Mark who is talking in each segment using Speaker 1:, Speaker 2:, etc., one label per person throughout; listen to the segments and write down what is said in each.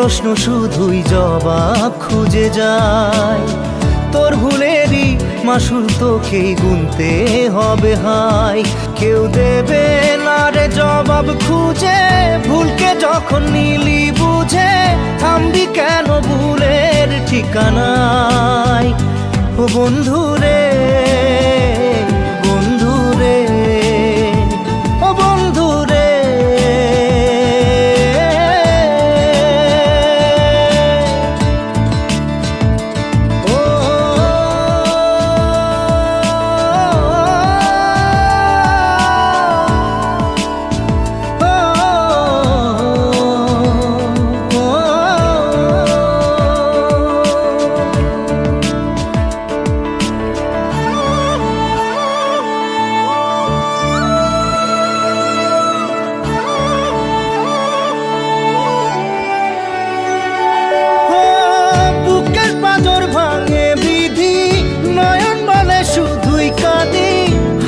Speaker 1: প্রশ্ন শুধুই জবাব খুঁজে যায়। তোর ভুলেরই মাসুল তোকেই গুনতে হবে হাই। কেউ দেবে না রে জবাব খুঁজে, ভুলকে যখন নিলি বুঝে থামবি কেন ভুলের ঠিকানায়। ও বন্ধু রে, বন্ধু রে, ও বন্ধু রে।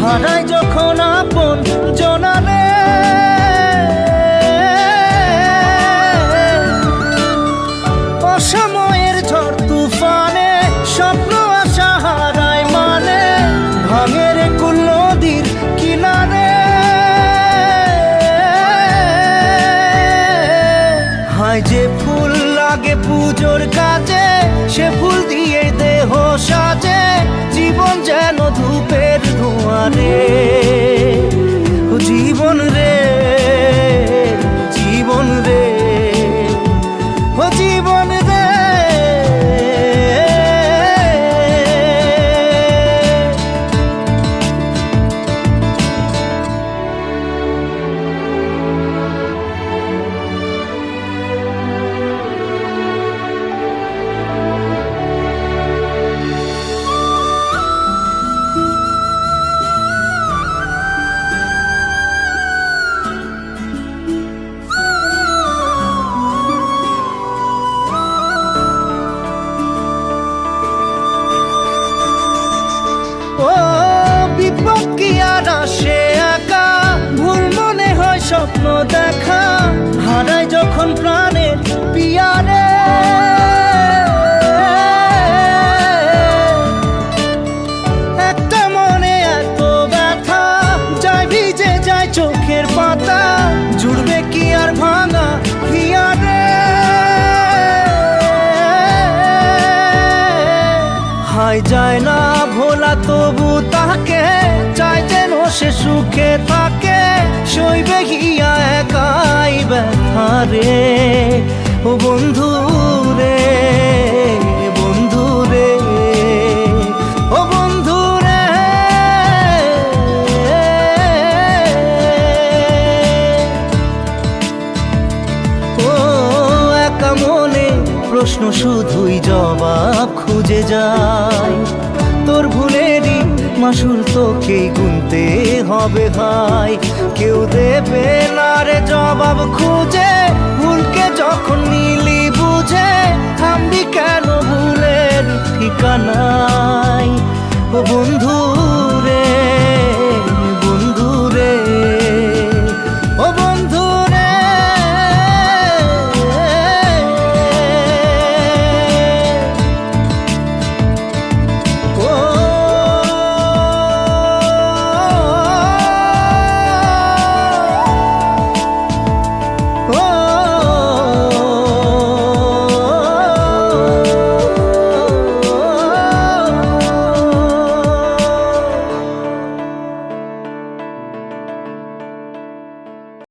Speaker 1: হারাই যখন আপন জনারে, অসময়ের ঝড় তুফানে স্বপ্ন আশা হারায় মানে, ভাঙের কুল নদীর কিনারে। হায় যে ফুল লাগে পুজোর কাজে, সে ফুল দিয়ে দেহ সাজে, জীবন যেন ধূপের ধোঁয়ারে। ও জীবন রে, জীবন রে, ও জীবন রে। ও বিপদ কি আর আসে একা, ভুল মনে হয় স্বপ্ন দেখা, হারাই যখন প্রাণের পিয়ারে। একটা মনে এত ব্যথা, যায় ভিজে যায় চোখের পাতা, জুড়বে কি আর ভাঙা হিয়ারে। হায় যায় না ভোলা তবু তাকে, চাই যেন সে সুখে থাকে, সইবে গিয়া একাই ব্যথা রে। ও বন্ধু রে, বন্ধু রে, ও বন্ধু রে। ও একা মনে প্রশ্ন শুধুই জবাব খুঁজে যায়। তোর ভুলেরই মাসুল তোকেই গুনতে হবে হাই। কেউ দেবে না রে জবাব খুঁজে, ভুলকে যখন নিলি বুঝে থামবি কেন ভুলের ঠিকানায়। ও বন্ধু